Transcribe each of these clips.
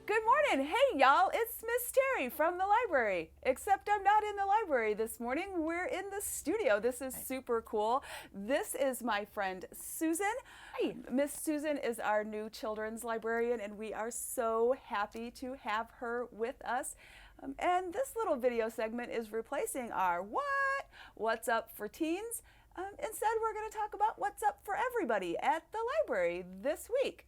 Good morning. Hey, y'all. It's Miss Terry from the library. Except I'm not in the library this morning. We're in the studio. This is super cool. This is my friend Susan. Hi. Miss Susan is our new children's librarian, and we are so happy to have her with us. And this little video segment is replacing our What's Up for Teens. Instead, we're going to talk about what's up for everybody at the library this week.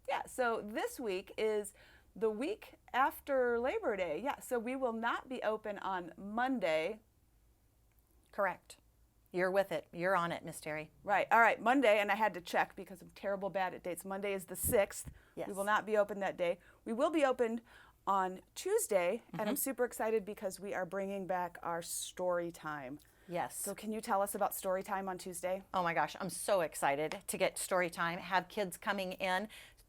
Yeah, so this week is the week after Labor Day. Yeah, so we will not be open on Monday. Correct. You're with it. You're on it, Miss Terry. Right. All right, Monday, and I had to check because I'm terrible bad at dates. Monday is the 6th. Yes. We will not be open that day. We will be open on Tuesday, and I'm super excited because we are bringing back our story time. Yes. So can you tell us about story time on Tuesday? Oh my gosh, I'm so excited to get story time, have kids coming in.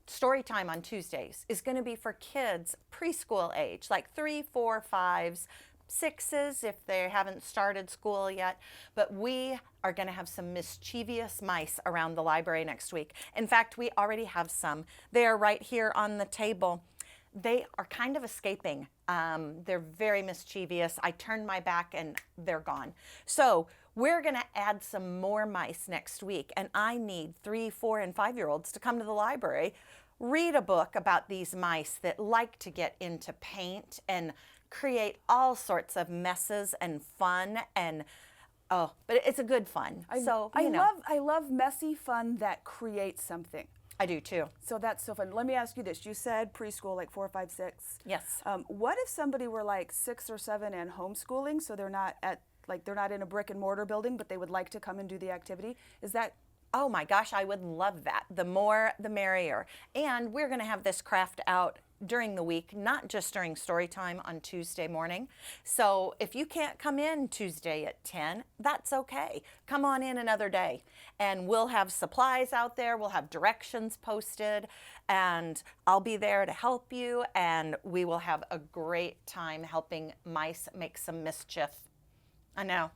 Story time on Tuesdays is going to be for kids preschool age, like 3, 4, 5s, 6s if they haven't started school yet. But we are going to have some mischievous mice around the library next week. In fact, we already have some. They are right here on the table. They are kind of escaping. They're very mischievous. I turned my back and they're gone. So we're going to add some more mice next week, and I need 3, 4, and 5-year-olds to come to the library, read a book about these mice that like to get into paint and create all sorts of messes and fun, and but it's a good fun. I love messy fun that creates something. I do too. So that's so fun. Let me ask you this. You said preschool, like 4, 5, 6. Yes. What if somebody were like 6 or 7 and homeschooling, so they're not in a brick and mortar building, but they would like to come and do the activity? Is that? Oh my gosh, I would love that. The more, the merrier. And we're going to have this craft out during the week, not just during story time on Tuesday morning. So if you can't come in Tuesday at 10, that's okay. Come on in another day. And we'll have supplies out there. We'll have directions posted. And I'll be there to help you. And we will have a great time helping mice make some mischief. I know.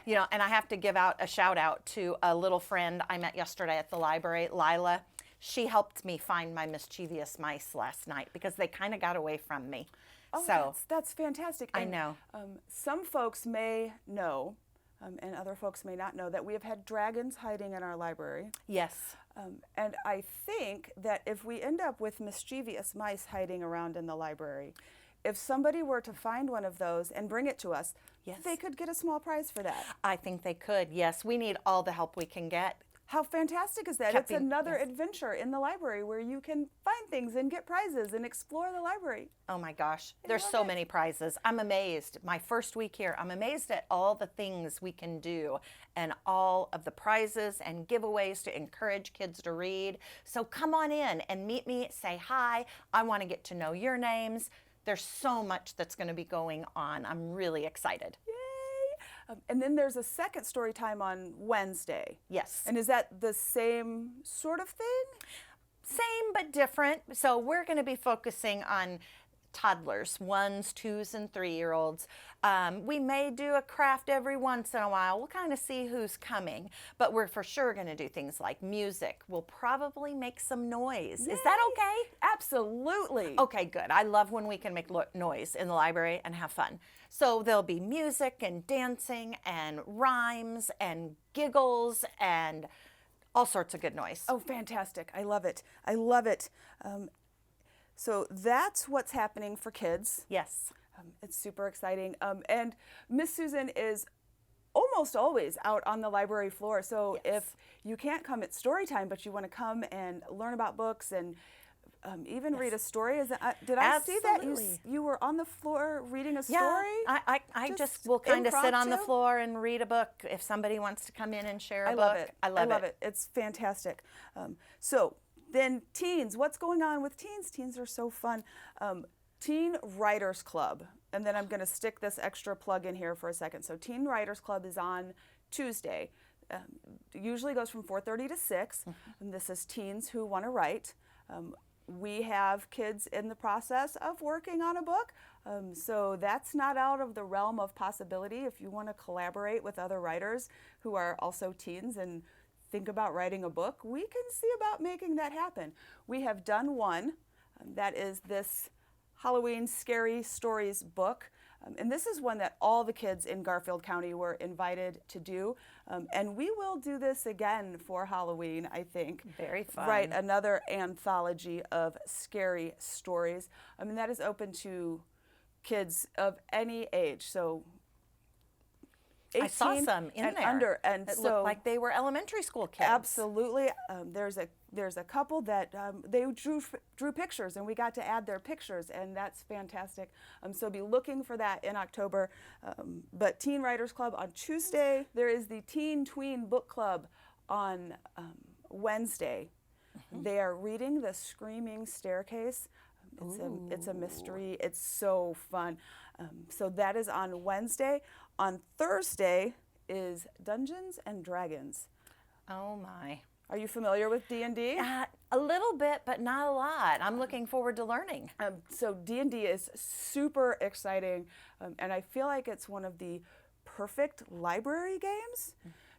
You know, and I have to give out a shout out to a little friend I met yesterday at the library, Lila. She helped me find my mischievous mice last night because they kind of got away from me. Oh, so that's fantastic. I know. Some folks may know, and other folks may not know, that we have had dragons hiding in our library. Yes. And I think that if we end up with mischievous mice hiding around in the library, if somebody were to find one of those and bring it to us, yes, they could get a small prize for that. I think they could. Yes, we need all the help we can get. How fantastic is that? It's another adventure in the library where you can find things and get prizes and explore the library. Oh my gosh, there's so many prizes. I'm amazed. My first week here, I'm amazed at all the things we can do and all of the prizes and giveaways to encourage kids to read. So come on in and meet me, say hi. I want to get to know your names. There's so much that's going to be going on. I'm really excited. Yay! And then there's a second story time on Wednesday. Yes. And is that the same sort of thing? Same but different. So we're going to be focusing on toddlers, 1s, 2s, and 3-year-olds. We may do a craft every once in a while. We'll kind of see who's coming, but we're for sure going to do things like music. We'll probably make some noise. Yay! Is that okay? Absolutely. Okay, good. I love when we can make noise in the library and have fun. So there'll be music and dancing and rhymes and giggles and all sorts of good noise. Oh, fantastic. I love it. I love it. So that's what's happening for kids. Yes. It's super exciting. And Miss Susan is almost always out on the library floor. So yes, if you can't come at story time, but you want to come and learn about books and even yes, read a story, did I see that you were on the floor reading a story? Yeah, I just will kind of sit on the floor and read a book if somebody wants to come in and share a book. Love it. I love it. It's fantastic. So then teens, what's going on with teens? Teens are so fun. Teen Writers Club, and then I'm going to stick this extra plug in here for a second. So Teen Writers Club is on Tuesday. Usually goes from 4:30 to 6, and this is teens who want to write. We have kids in the process of working on a book, so that's not out of the realm of possibility. If you want to collaborate with other writers who are also teens and think about writing a book, we can see about making that happen. We have done one. That is this Halloween Scary Stories book. And this is one that all the kids in Garfield County were invited to do. And we will do this again for Halloween, I think. Very fun. Right, another anthology of scary stories. I mean, that is open to kids of any age. So 18 I saw some in and there. under, and it so looked like they were elementary school kids. absolutely. There's a couple that they drew pictures, and we got to add their pictures, and that's fantastic. So be looking for that in October. But Teen Writers Club on Tuesday. There is the Teen Tween Book Club on Wednesday. They are reading The Screaming Staircase. It's a mystery. It's so fun. So that is on Wednesday. On Thursday is Dungeons and Dragons. Oh my. Are you familiar with D&D? A little bit, but not a lot. I'm looking forward to learning. So D&D is super exciting, and I feel like it's one of the perfect library games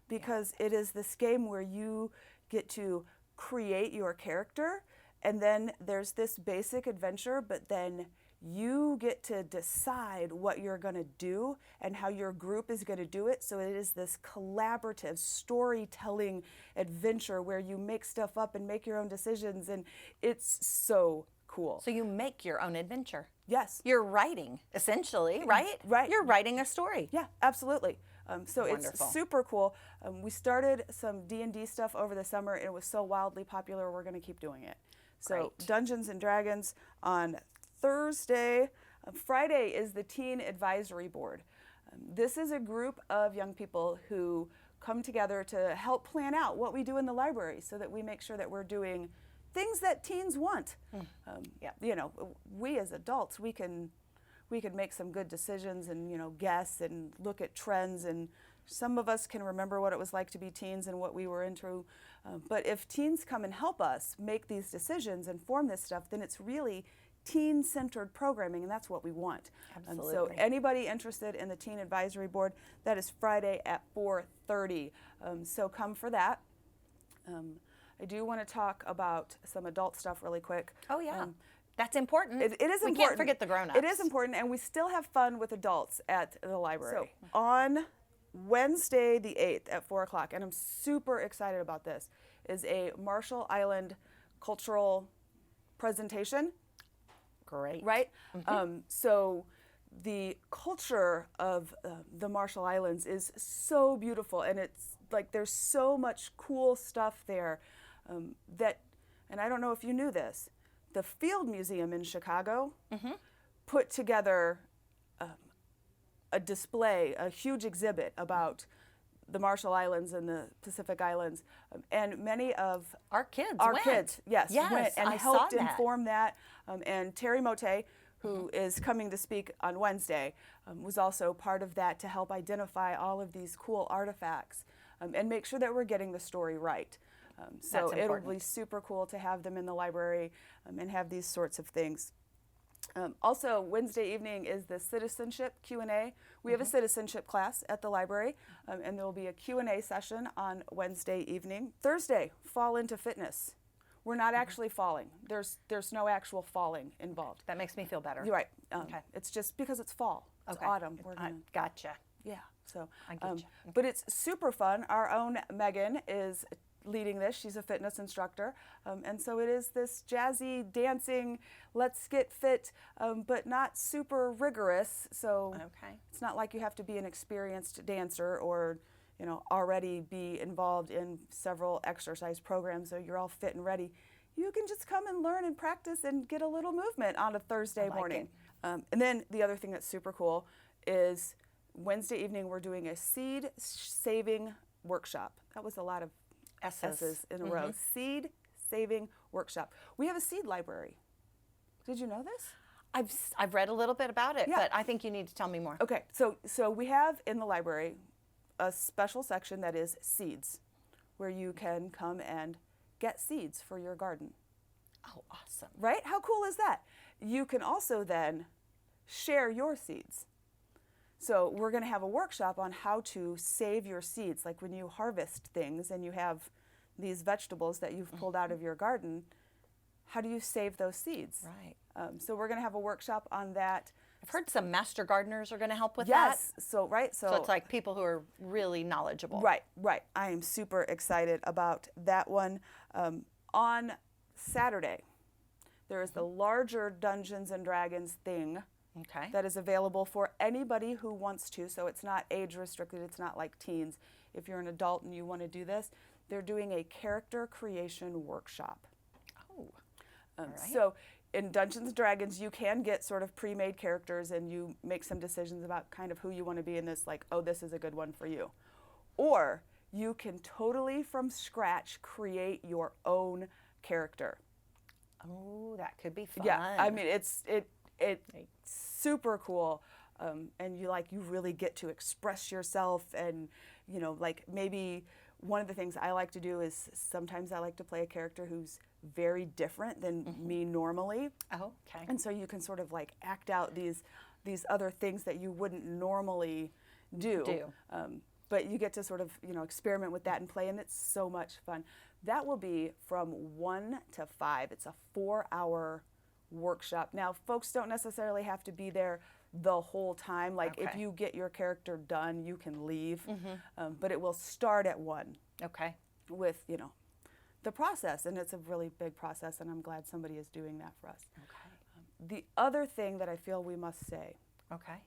because it is this game where you get to create your character, and then there's this basic adventure, but then you get to decide what you're going to do and how your group is going to do it. So it is this collaborative storytelling adventure where you make stuff up and make your own decisions, and it's so cool. So you make your own adventure. Yes. You're writing, essentially, right? Right. You're writing a story. Yeah, absolutely. So Wonderful. it's super cool. We started some D&D stuff over the summer, and it was so wildly popular, we're going to keep doing it. So Great. Dungeons and Dragons on Thursday. Friday is the Teen Advisory Board. This is a group of young people who come together to help plan out what we do in the library so that we make sure that we're doing things that teens want. You know, we as adults, we can make some good decisions and, you know, guess and look at trends, and some of us can remember what it was like to be teens and what we were into. But if teens come and help us make these decisions and form this stuff, then it's really teen-centered programming, and that's what we want. Absolutely. So anybody interested in the Teen Advisory Board, that is Friday at 4:30. So come for that. I do want to talk about some adult stuff really quick. Oh, yeah. That's important. It is important. We can't forget the grown-ups. It is important, and we still have fun with adults at the library. So on Wednesday the 8th at 4 o'clock, and I'm super excited about this, is a Marshall Island cultural presentation. Great. Right? So the culture of the Marshall Islands is so beautiful, and it's like there's so much cool stuff there that, and I don't know if you knew this, the Field Museum in Chicago put together a display, a huge exhibit about the Marshall Islands and the Pacific Islands, and many of Our kids went, Yes, went and I helped saw that. inform that. And Terry Mote, who is coming to speak on Wednesday, was also part of that to help identify all of these cool artifacts and make sure that we're getting the story right. So That's it'll important. be super cool to have them in the library and have these sorts of things. Also, Wednesday evening is the citizenship Q&A. We have a citizenship class at the library, and there will be a Q&A session on Wednesday evening. Thursday, fall into fitness. We're not actually falling. There's no actual falling involved. That makes me feel better. You're right. Okay. It's just because it's fall. It's Okay. autumn. We're gonna, Gotcha. yeah. So, I getcha. but it's super fun. Our own Megan is leading this. She's a fitness instructor, and so it is this jazzy dancing, let's get fit, but not super rigorous. So Okay. it's not like you have to be an experienced dancer or, you know, already be involved in several exercise programs so you're all fit and ready. You can just come and learn and practice and get a little movement on a Thursday like morning. And then the other thing that's super cool is Wednesday evening we're doing a seed saving workshop. That was a lot of S's in a row. Seed saving workshop. We have a seed library. Did you know this? I've read a little bit about it, Yeah. but I think you need to tell me more. Okay, so we have in the library a special section that is seeds, where you can come and get seeds for your garden. Oh, awesome. Right? How cool is that? You can also then share your seeds. So we're going to have a workshop on how to save your seeds. Like when you harvest things and you have these vegetables that you've pulled out of your garden, how do you save those seeds? Right. So we're going to have a workshop on that. I've heard some master gardeners are going to help with that. Yes. So So it's like people who are really knowledgeable. Right. I am super excited about that one. On Saturday, there is the larger Dungeons and Dragons thing Okay. that is available for anybody who wants to. So it's not age restricted. It's not like teens. If you're an adult and you want to do this, they're doing a character creation workshop. Oh. All right. So in Dungeons and Dragons, you can get sort of pre-made characters and you make some decisions about kind of who you want to be in this, like, oh, this is a good one for you. Or you can totally from scratch create your own character. Oh, that could be fun. Yeah, I mean, it's super cool. And you really get to express yourself, and like maybe one of the things I like to do is sometimes I like to play a character who's very different than me normally. Oh, okay. And so you can sort of like act out these other things that you wouldn't normally do. But you get to sort of experiment with that and play, and it's so much fun. That will be from 1 to 5. It's a 4-hour workshop. Now, folks don't necessarily have to be there the whole time. Like if Okay. you get your character done, you can leave. But it will start at 1 Okay. with the process, and it's a really big process, and I'm glad somebody is doing that for us. Okay. The other thing that I feel we must say, Okay.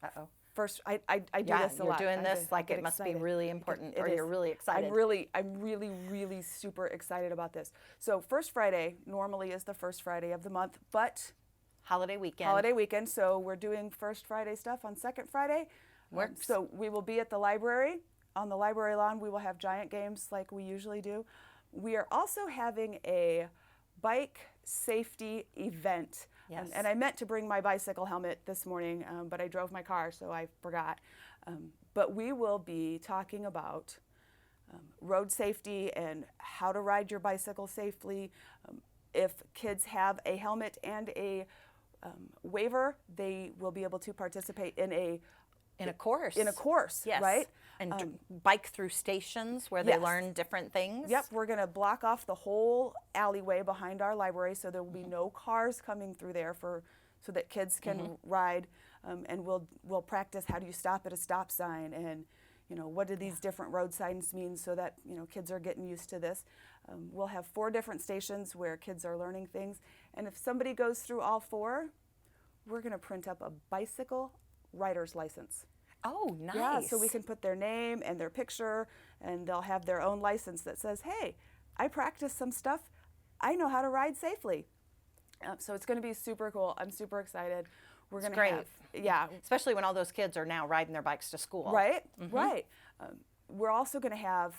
Uh-oh. first, I do Yeah, this a you're lot. doing I this get- like I get it must be excited. really important, It or is. you're really excited. I'm really super excited about this. So First Friday normally is the first Friday of the month, but Holiday weekend. holiday weekend, so we're doing First Friday stuff on Second Friday. Works. So we will be at the library. On the library lawn, we will have giant games like we usually do. We are also having a bike safety event. Yes. And I meant to bring my bicycle helmet this morning, but I drove my car, so I forgot. But we will be talking about road safety and how to ride your bicycle safely. If kids have a helmet and a waiver, they will be able to participate in a course. yes, right? And bike through stations where they yes. learn different things. Yep, we're going to block off the whole alleyway behind our library, so there will be no cars coming through there so that kids can ride, and we'll practice how do you stop at a stop sign, and what do these different road signs mean, so that kids are getting used to this. We'll have 4 different stations where kids are learning things, and if somebody goes through all 4, we're going to print up a bicycle rider's license. Oh, nice. Yeah, so we can put their name and their picture, and they'll have their own license that says, hey, I practiced some stuff. I know how to ride safely. So it's going to be super cool. I'm super excited. We're going to great. have, yeah. Especially when all those kids are now riding their bikes to school. Right, right. We're also going to have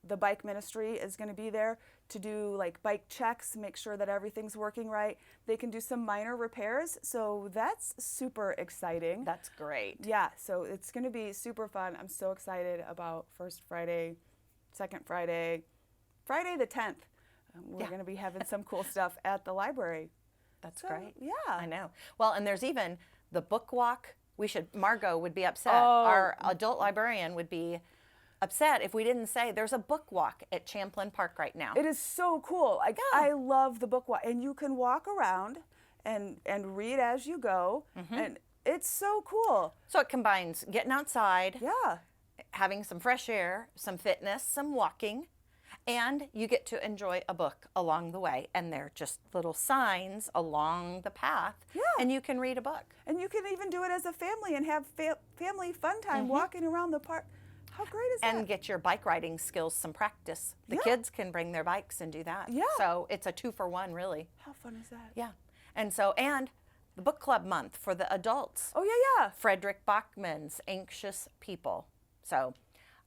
the bike ministry is going to be there to do like bike checks, make sure that everything's working right. They can do some minor repairs, so that's super exciting. That's great. Yeah, so it's going to be super fun. I'm so excited about First Friday, Second Friday, Friday the 10th. We're going to be having some cool stuff at the library. That's So, great. yeah. I know. Well, and there's even the book walk. Margot would be upset. Oh. Our adult librarian would be upset if we didn't say there's a book walk at Champlain Park right now. It is so cool. Like, Yeah. I love the book walk, and you can walk around and read as you go, and it's so cool. So it combines getting outside, Yeah. having some fresh air, some fitness, some walking, and you get to enjoy a book along the way. And they're just little signs along the path, Yeah. and you can read a book. And you can even do it as a family and have family fun time walking around the park. How great is And that? get your bike riding skills some practice. The Yeah. kids can bring their bikes and do that. Yeah. So it's a 2-for-1, really. How fun is that? Yeah. And the book club month for the adults. Oh, yeah. Frederick Bachman's Anxious People. So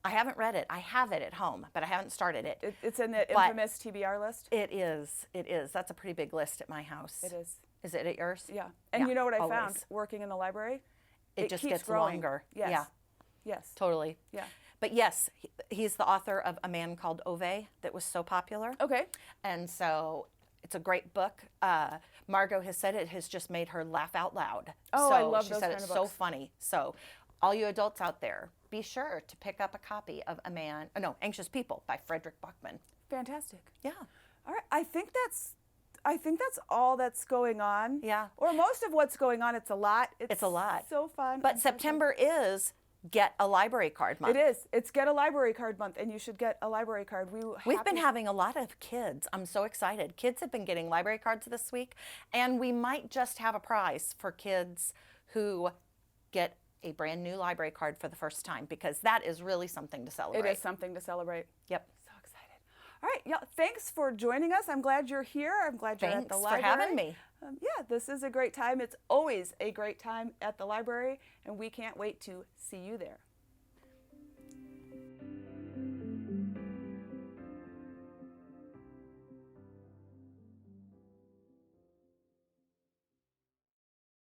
I haven't read it. I have it at home, but I haven't started it. It's in the But- infamous TBR list. It is. It is. That's a pretty big list at my house. It is. Is it at yours? Yeah. And Yeah, you know what I always. found working in the library? It just keeps gets growing. longer. Yes. Yeah, Yes. totally. Yeah. But yes, he's the author of A Man Called Ove that was so popular. Okay. And so it's a great book. Margot has said it has just made her laugh out loud. Oh, so I love she those said kind it's of so books. funny. So all you adults out there, be sure to pick up a copy of Anxious People by Frederick Bachman. Fantastic. Yeah. All right. I think that's I think that's all that's going on. Yeah. Or most of what's going on. It's a lot. It's a lot. So fun. But September is Get a Library Card Month. It is. It's Get a Library Card Month, and you should get a library card. We've been having a lot of kids. I'm so excited. Kids have been getting library cards this week, and we might just have a prize for kids who get a brand new library card for the first time, because that is really something to celebrate. It is something to celebrate. Yep. So excited. All right, yeah, thanks for joining us. I'm glad you're here. I'm glad you're at the library. Thanks for having me. Yeah, this is a great time. It's always a great time at the library, and we can't wait to see you there.